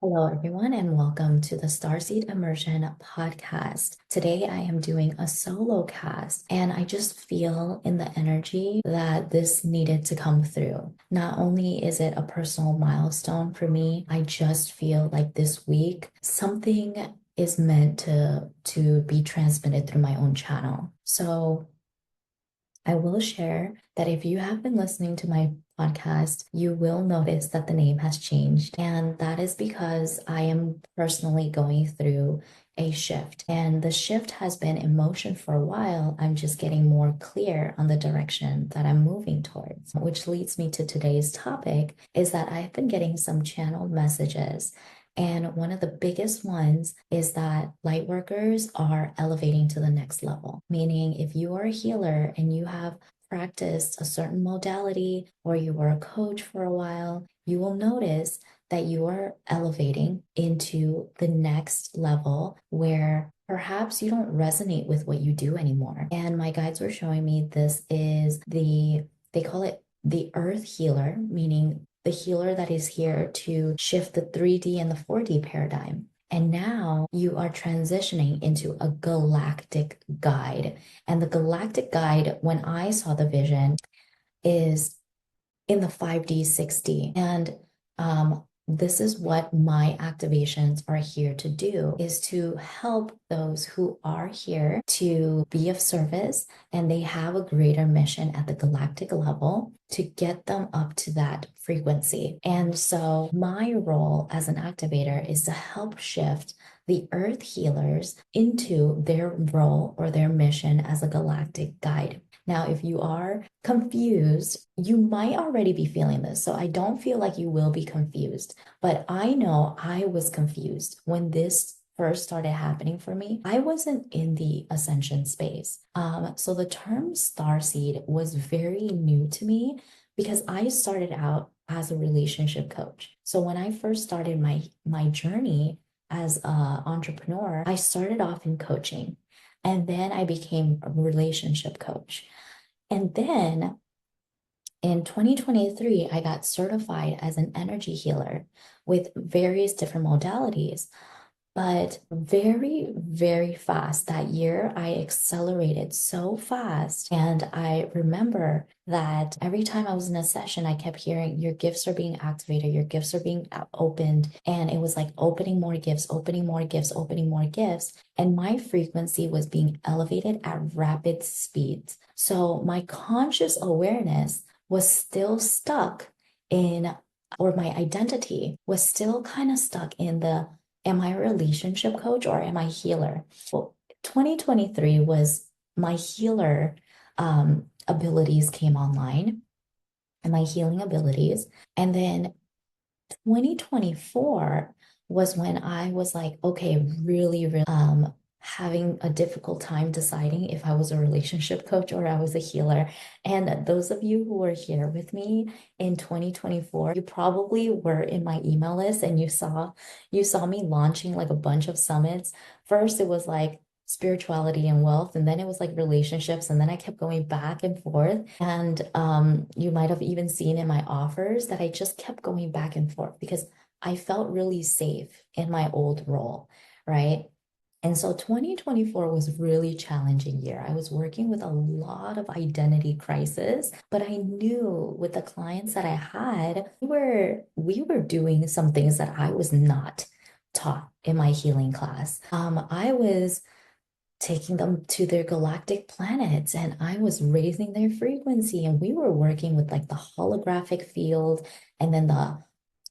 Hello, everyone, and welcome to the Starseed Immersion podcast. Today, I am doing a solo cast, and I just feel in the energy that this needed to come through. Not only is it a personal milestone for me, I just feel like this week something is meant to be transmitted through my own channel. So I will share that if you have been listening to my podcast, you will notice that the name has changed. And that is because I am personally going through a shift. And the shift has been in motion for a while. I'm just getting more clear on the direction that I'm moving towards, which leads me to today's topic is that I've been getting some channeled messages. And one of the biggest ones is that light workers are elevating to the next level. Meaning, if you are a healer and you have practiced a certain modality or you were a coach for a while, you will notice that you are elevating into the next level where perhaps you don't resonate with what you do anymore. And my guides were showing me this is they call it the earth healer, meaning the healer that is here to shift the 3D and the 4D paradigm. And now you are transitioning into a galactic guide. And the galactic guide, when I saw the vision, is in the 5D, 6D. And this is what my activations are here to do, is to help those who are here to be of service and they have a greater mission at the galactic level to get them up to that frequency. And so my role as an activator is to help shift the earth healers into their role or their mission as a galactic guide. Now, if you are confused, you might already be feeling this. So I don't feel like you will be confused, but I know I was confused when this first started happening for me. I wasn't in the ascension space. So the term starseed was very new to me because I started out as a relationship coach. So when I first started my journey as an entrepreneur, I started off in coaching. And then I became a relationship coach. And then in 2023, I got certified as an energy healer with various different modalities. But very, very fast that year, I accelerated so fast. And I remember that every time I was in a session, I kept hearing, your gifts are being activated, your gifts are being opened. And it was like opening more gifts, opening more gifts, opening more gifts. And my frequency was being elevated at rapid speeds. So my conscious awareness was still stuck in, or my identity was still kind of stuck in the, am I a relationship coach or am I a healer? Well, 2023 was my healer abilities came online and my healing abilities. And then 2024 was when I was like, okay, really, really having a difficult time deciding if I was a relationship coach or I was a healer. And those of you who were here with me in 2024, you probably were in my email list and you saw me launching like a bunch of summits. First, it was like spirituality and wealth, and then it was like relationships, and then I kept going back and forth. And you might have even seen in my offers that I just kept going back and forth because I felt really safe in my old role, right? And so 2024 was really challenging year. I was working with a lot of identity crisis, but I knew with the clients that I had, we were doing some things that I was not taught in my healing class. I was taking them to their galactic planets and I was raising their frequency, and we were working with like the holographic field, and then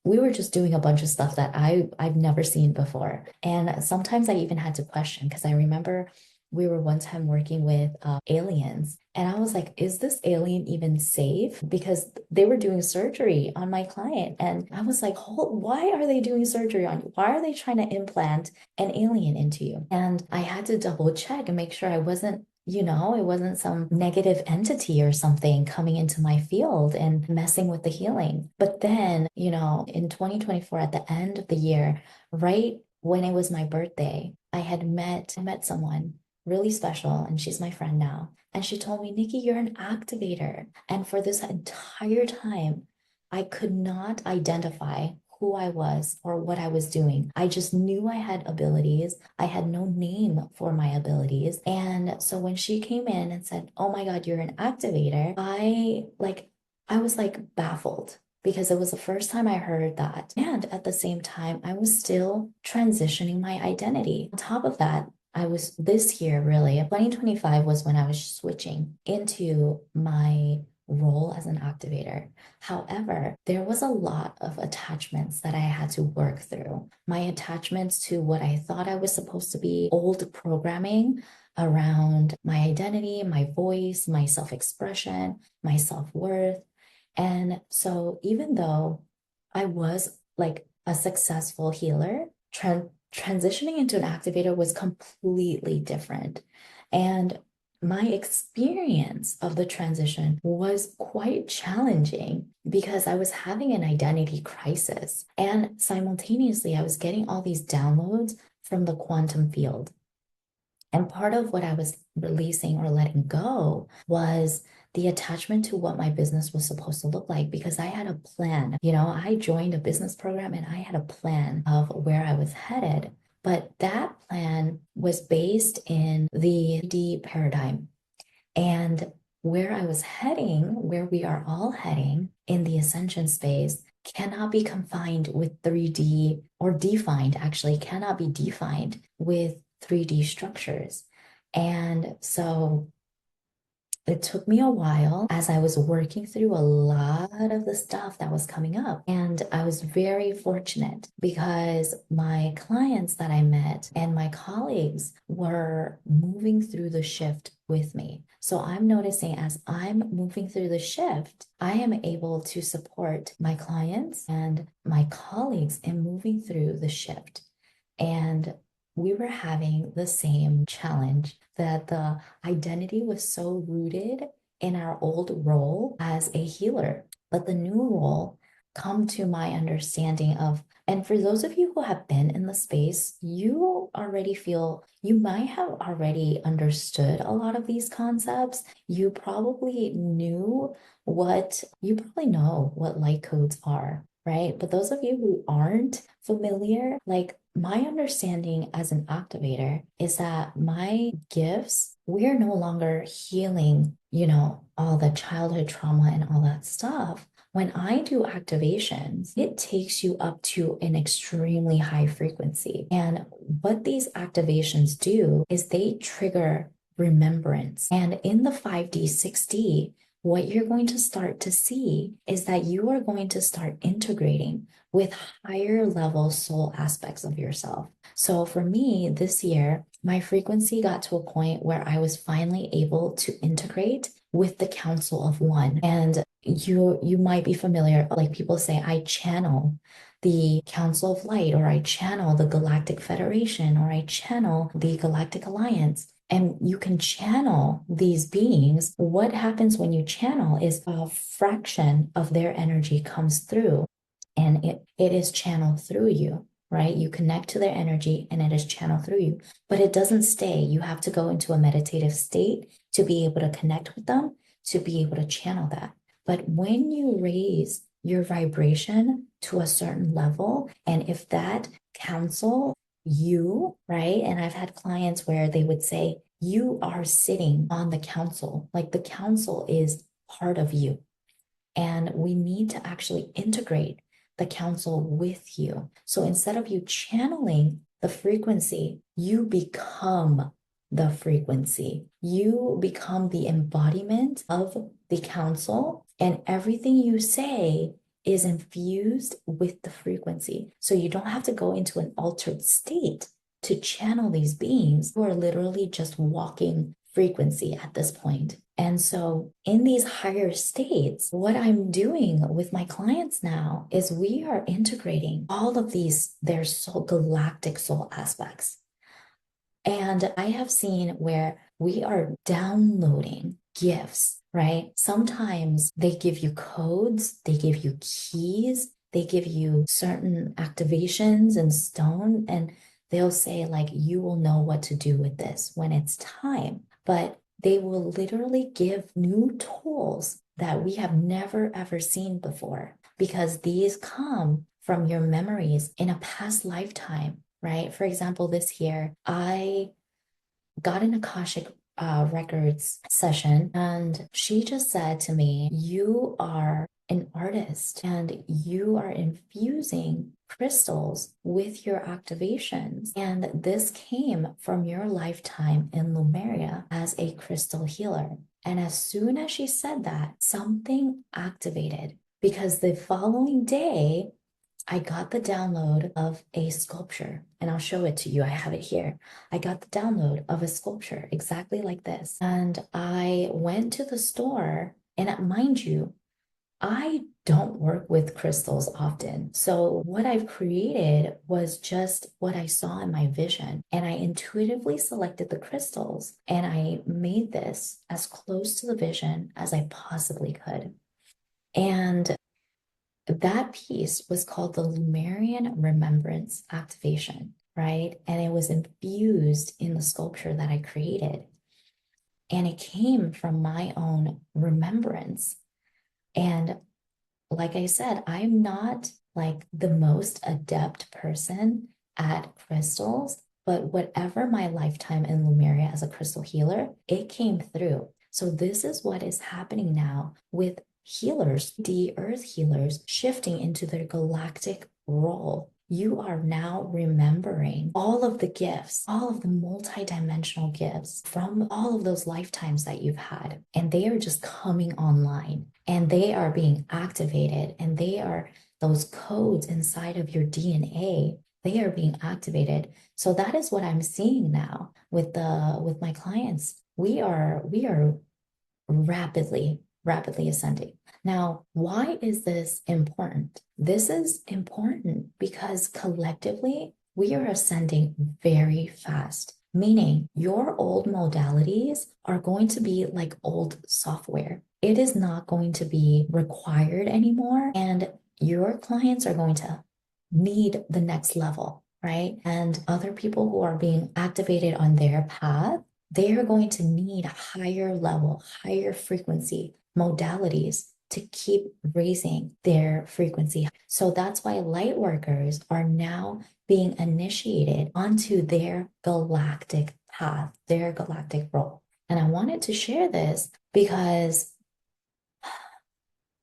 we were just doing a bunch of stuff that I've never seen before. And sometimes I even had to question because I remember we were one time working with aliens, and I was like, is this alien even safe? Because they were doing surgery on my client. And I was like, why are they doing surgery on you? Why are they trying to implant an alien into you? And I had to double check and make sure I wasn't, it wasn't some negative entity or something coming into my field and messing with the healing. But then, in 2024, at the end of the year, right when it was my birthday, I met someone really special, and she's my friend now. And she told me, Nikki, you're an activator. And for this entire time, I could not identify who I was or what I was doing. I just knew I had abilities. I had no name for my abilities. And so when she came in and said, "Oh my God, you're an activator," I was like baffled because it was the first time I heard that. And at the same time, I was still transitioning my identity. On top of that, I was this year, really, 2025 was when I was switching into my role as an activator. However, there was a lot of attachments that I had to work through. My attachments to what I thought I was supposed to be, old programming around my identity, my voice, my self-expression, my self-worth. And so even though I was like a successful healer, transitioning into an activator was completely different. And my experience of the transition was quite challenging because I was having an identity crisis. And simultaneously, I was getting all these downloads from the quantum field. And part of what I was releasing or letting go was the attachment to what my business was supposed to look like because I had a plan. I joined a business program and I had a plan of where I was headed. But that plan was based in the D paradigm. And where I was heading, where we are all heading in the Ascension space, cannot be confined with 3D or defined, actually, cannot be defined with 3D structures. And so it took me a while as I was working through a lot of the stuff that was coming up. And I was very fortunate because my clients that I met and my colleagues were moving through the shift with me. So I'm noticing as I'm moving through the shift, I am able to support my clients and my colleagues in moving through the shift. And we were having the same challenge that the identity was so rooted in our old role as a healer. But the new role come to my understanding of, and for those of you who have been in the space, you already feel, you might have already understood a lot of these concepts. You probably know what light codes are, right? But those of you who aren't familiar, like my understanding as an activator is that my gifts, we're no longer healing, all the childhood trauma and all that stuff. When I do activations, it takes you up to an extremely high frequency. And what these activations do is they trigger remembrance. And in the 5D, 6D, what you're going to start to see is that you are going to start integrating with higher level soul aspects of yourself. So for me, this year, my frequency got to a point where I was finally able to integrate with the Council of One. And you might be familiar, like people say, I channel the Council of Light, or I channel the Galactic Federation, or I channel the Galactic Alliance. And you can channel these beings. What happens when you channel is a fraction of their energy comes through and it is channeled through you, right? You connect to their energy and it is channeled through you, but it doesn't stay. You have to go into a meditative state to be able to connect with them, to be able to channel that. But when you raise your vibration to a certain level, and if that council, you, right? And I've had clients where they would say, you are sitting on the council, like the council is part of you. And we need to actually integrate the council with you. So instead of you channeling the frequency, you become the frequency. You become the embodiment of the council, and everything you say is infused with the frequency. So you don't have to go into an altered state to channel these beings who are literally just walking frequency at this point. And so in these higher states, what I'm doing with my clients now is we are integrating all of these, their soul, galactic soul aspects. And I have seen where we are downloading gifts, right? Sometimes they give you codes, they give you keys, they give you certain activations in stone, and they'll say, like, you will know what to do with this when it's time. But they will literally give new tools that we have never ever seen before, because these come from your memories in a past lifetime, right? For example, this year, I got an Akashic Records session, and she just said to me, "You are an artist and you are infusing crystals with your activations. And this came from your lifetime in Lemuria as a crystal healer." And as soon as she said that, something activated because the following day, I got the download of a sculpture, and I'll show it to you. I have it here. I got the download of a sculpture exactly like this. And I went to the store, and mind you, I don't work with crystals often. So what I've created was just what I saw in my vision. And I intuitively selected the crystals, and I made this as close to the vision as I possibly could. And that piece was called the Lemurian Remembrance Activation, right? And it was infused in the sculpture that I created. And it came from my own remembrance. And like I said, I'm not like the most adept person at crystals, but whatever my lifetime in Lemuria as a crystal healer, it came through. So this is what is happening now with healers, the earth healers, shifting into their galactic role. You are now remembering all of the gifts, all of the multidimensional gifts from all of those lifetimes that you've had. And they are just coming online and they are being activated, and they are those codes inside of your DNA. They are being activated. So that is what I'm seeing now with my clients. We are rapidly ascending. Now, why is this important? This is important because collectively we are ascending very fast, meaning your old modalities are going to be like old software. It is not going to be required anymore, and your clients are going to need the next level, right? And other people who are being activated on their path, they are going to need higher level, higher frequency modalities to keep raising their frequency. So that's why light workers are now being initiated onto their galactic path, their galactic role. And I wanted to share this because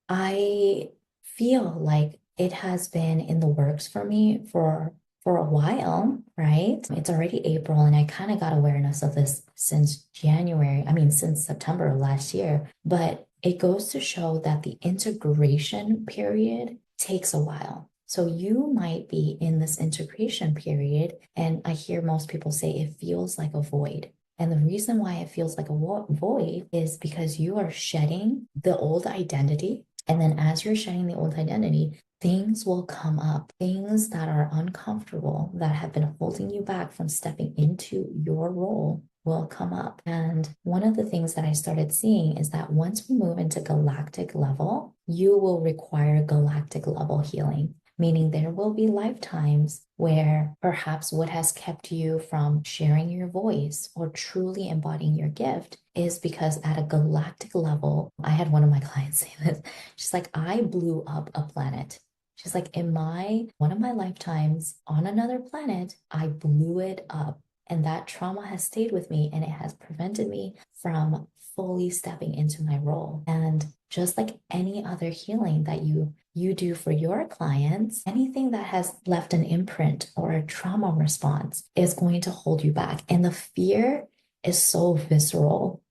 I feel like it has been in the works for me for a while, right? It's already April, and I kind of got awareness of this since since September of last year. But it goes to show that the integration period takes a while. So you might be in this integration period, and I hear most people say it feels like a void. And the reason why it feels like a void is because you are shedding the old identity. And then as you're shedding the old identity, things will come up, things that are uncomfortable, that have been holding you back from stepping into your role will come up. And one of the things that I started seeing is that once we move into galactic level, you will require galactic level healing, meaning there will be lifetimes where perhaps what has kept you from sharing your voice or truly embodying your gift is because at a galactic level, I had one of my clients say this. She's like, I blew up a planet. She's like, in one of my lifetimes on another planet, I blew it up. And that trauma has stayed with me, and it has prevented me from fully stepping into my role. And just like any other healing that you do for your clients, anything that has left an imprint or a trauma response is going to hold you back. And the fear is so visceral.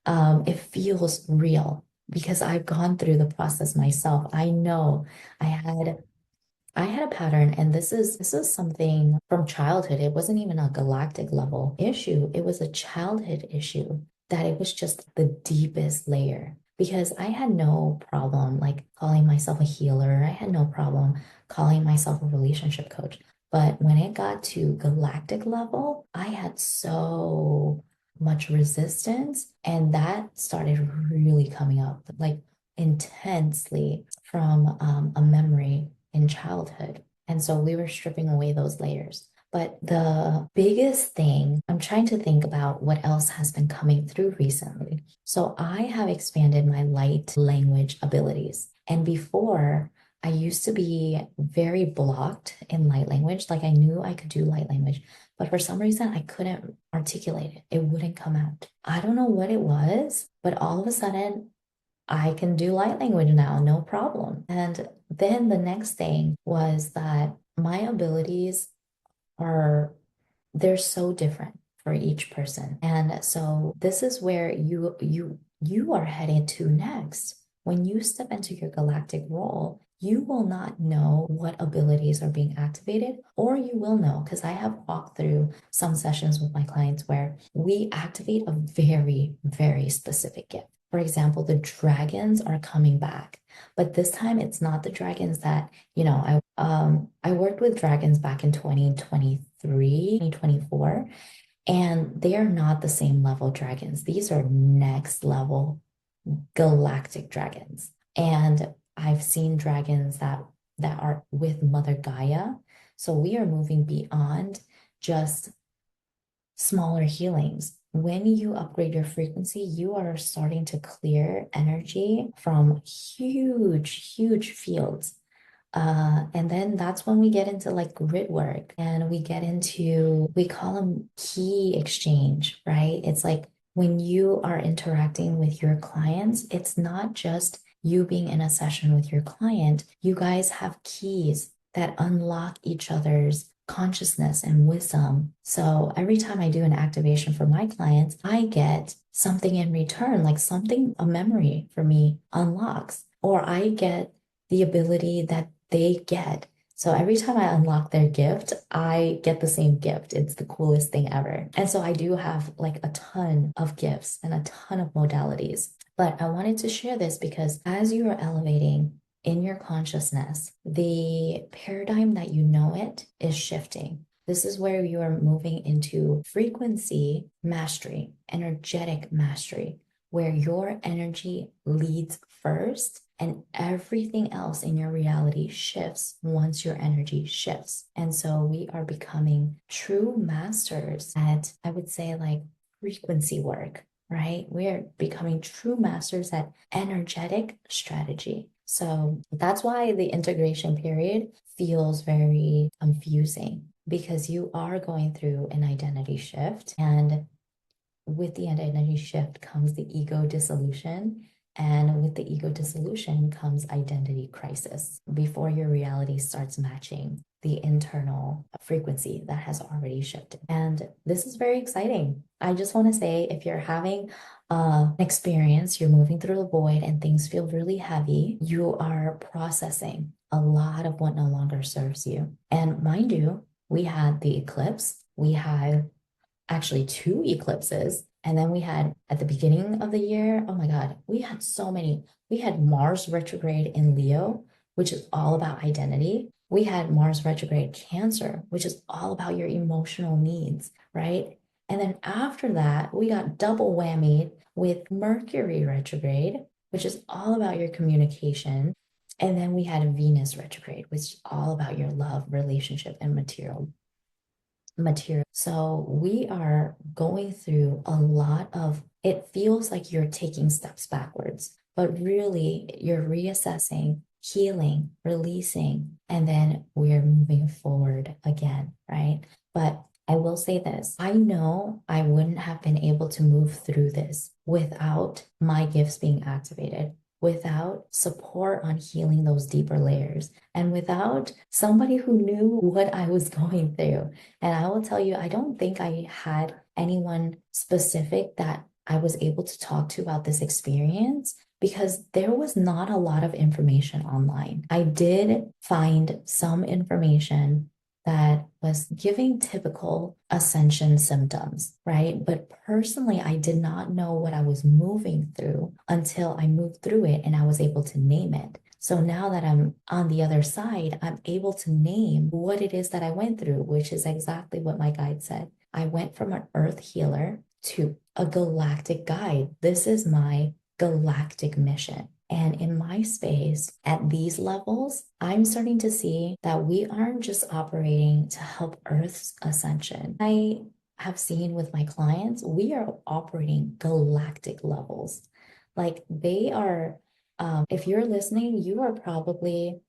It feels real because I've gone through the process myself. I know I had a pattern, and this is something from childhood. It wasn't even a galactic level issue. It was a childhood issue that it was just the deepest layer, because I had no problem like calling myself a healer. I had no problem calling myself a relationship coach. But when it got to galactic level, I had so much resistance, and that started really coming up like intensely from a memory in childhood. And so we were stripping away those layers. But the biggest thing, I'm trying to think about what else has been coming through recently. So I have expanded my light language abilities. And before, I used to be very blocked in light language. Like I knew I could do light language, but for some reason I couldn't articulate it. It wouldn't come out. I don't know what it was, but all of a sudden I can do light language now, no problem. And then the next thing was that my abilities are, they're so different for each person. And so this is where you are headed to next. When you step into your galactic role, you will not know what abilities are being activated, or you will know, because I have walked through some sessions with my clients where we activate a very, very specific gift. For example, the dragons are coming back, but this time it's not the dragons that, I worked with dragons back in 2023, 2024, and they are not the same level dragons. These are next level galactic dragons. And I've seen dragons that are with Mother Gaia. So we are moving beyond just smaller healings. When you upgrade your frequency, you are starting to clear energy from huge, huge fields. And then that's when we get into like grid work and we get into, we call them key exchange, right? It's like when you are interacting with your clients, it's not just you being in a session with your client. You guys have keys that unlock each other's consciousness and wisdom. So every time I do an activation for my clients, I get something in return, like something, a memory for me unlocks, or I get the ability that they get. So every time I unlock their gift, I get the same gift. It's the coolest thing ever. And so I do have like a ton of gifts and a ton of modalities. But I wanted to share this because as you are elevating in your consciousness, the paradigm that you know it is shifting. This is where you are moving into frequency mastery, energetic mastery, where your energy leads first and everything else in your reality shifts once your energy shifts. And so we are becoming true masters at, I would say, like frequency work, right? We are becoming true masters at energetic strategy. So that's why the integration period feels very confusing because you are going through an identity shift. And with the identity shift comes the ego dissolution. And with the ego dissolution comes identity crisis before your reality starts matching the internal frequency that has already shifted. And this is very exciting. I just want to say if you're having an experience, you're moving through the void and things feel really heavy, you are processing a lot of what no longer serves you. And mind you, we had the eclipse, we had actually two eclipses. And then we had at the beginning of the year, oh my God, we had so many. We had Mars retrograde in Leo, which is all about identity. We had Mars retrograde Cancer, which is all about your emotional needs, right? And then after that, we got double whammied with Mercury retrograde, which is all about your communication. And then we had Venus retrograde, which is all about your love, relationship, and material. So we are going through a lot of, it feels like you're taking steps backwards, but really you're reassessing, healing, releasing, and then we're moving forward again, right? But I will say this, I know I wouldn't have been able to move through this without my gifts being activated, without support on healing those deeper layers, and without somebody who knew what I was going through. And I will tell you, I don't think I had anyone specific that I was able to talk to about this experience because there was not a lot of information online. I did find some information that was giving typical ascension symptoms, right? But personally, I did not know what I was moving through until I moved through it and I was able to name it. So now that I'm on the other side, I'm able to name what it is that I went through, which is exactly what my guide said. I went from an earth healer to a galactic guide. This is my galactic mission. And in my space, at these levels, I'm starting to see that we aren't just operating to help Earth's ascension. I have seen with my clients, we are operating galactic levels. Like they are, if you're listening, you are probably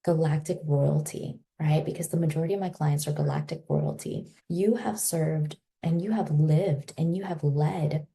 galactic royalty, right? Because the majority of my clients are galactic royalty. You have served and you have lived and you have led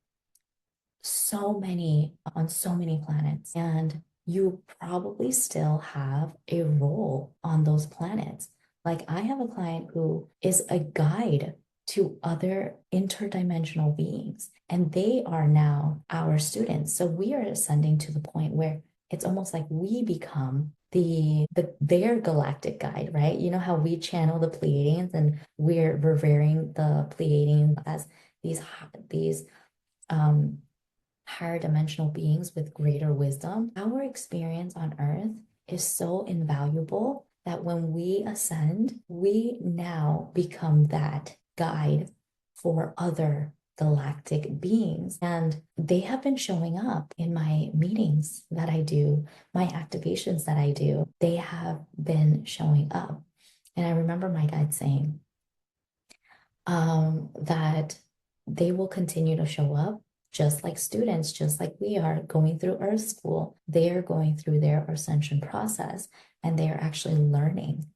on so many planets, and you probably still have a role on those planets. Like I have a client who is a guide to other interdimensional beings, and they are now our students. So we are ascending to the point where it's almost like we become their galactic guide, right? You know how we channel the Pleiadians and we're revering the Pleiadians as these um higher dimensional beings with greater wisdom. Our experience on Earth is so invaluable that when we ascend, we now become that guide for other galactic beings. And they have been showing up in my meetings that I do, my activations that I do. They have been showing up. And I remember my guide saying that they will continue to show up just like students, just like we are going through Earth School. They are going through their ascension process and they are actually learning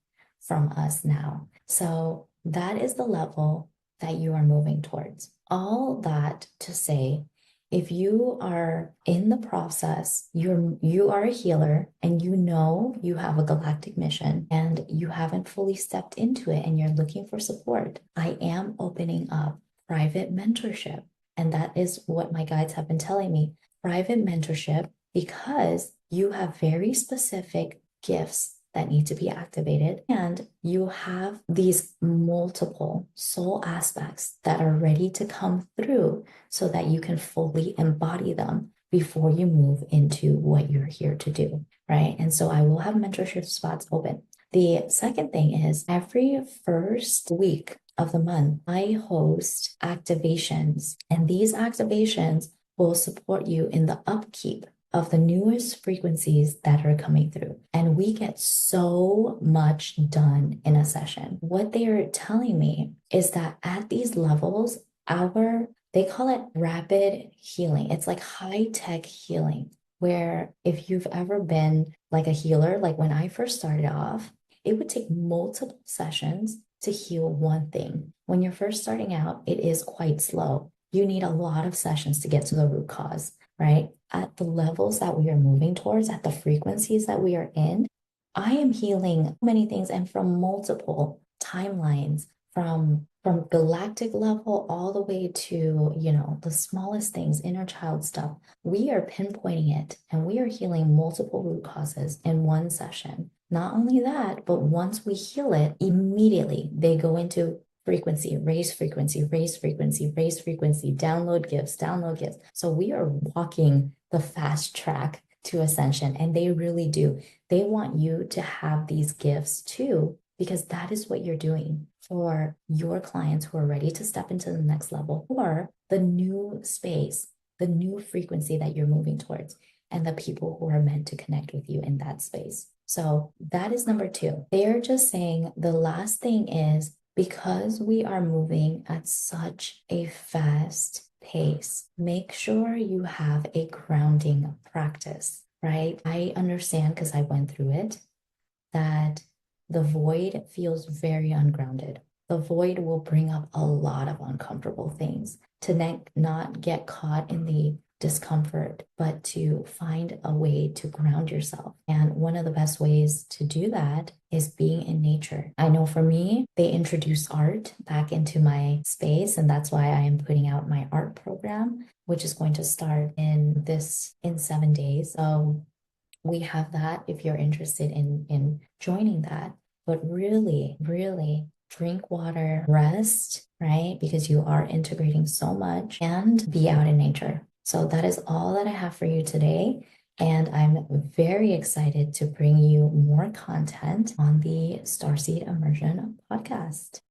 from us now. So that is the level that you are moving towards. All that to say, if you are in the process, you are a healer and you know you have a galactic mission and you haven't fully stepped into it and you're looking for support, I am opening up private mentorship. And that is what my guides have been telling me. Private mentorship, because you have very specific gifts that need to be activated, and you have these multiple soul aspects that are ready to come through so that you can fully embody them before you move into what you're here to do, right? And so I will have mentorship spots open. The second thing is every first week of the month, I host activations, and these activations will support you in the upkeep of the newest frequencies that are coming through. And we get so much done in a session. What they are telling me is that at these levels, they call it rapid healing. It's like high-tech healing, where if you've ever been like a healer, like when I first started off, it would take multiple sessions to heal one thing. When you're first starting out, it is quite slow. You need a lot of sessions to get to the root cause, right? At the levels that we are moving towards, at the frequencies that we are in, I am healing many things and from multiple timelines, from galactic level all the way to, the smallest things, inner child stuff. We are pinpointing it and we are healing multiple root causes in one session. Not only that, but once we heal it, immediately they go into frequency, raise frequency, raise frequency, raise frequency, download gifts, download gifts. So we are walking the fast track to ascension, and they really do. They want you to have these gifts too, because that is what you're doing for your clients who are ready to step into the next level or the new space, the new frequency that you're moving towards, and the people who are meant to connect with you in that space. So that is number 2. They're just saying the last thing is, because we are moving at such a fast pace, make sure you have a grounding practice, right? I understand, because I went through it, that the void feels very ungrounded. The void will bring up a lot of uncomfortable things. To not get caught in the discomfort, but to find a way to ground yourself. And one of the best ways to do that is being in nature. I know for me, they introduced art back into my space, and that's why I am putting out my art program, which is going to start in 7 days. So we have that if you're interested in joining that. But really, really drink water, rest, right? Because you are integrating so much, and be out in nature. So that is all that I have for you today. And I'm very excited to bring you more content on the Starseed Immersion podcast.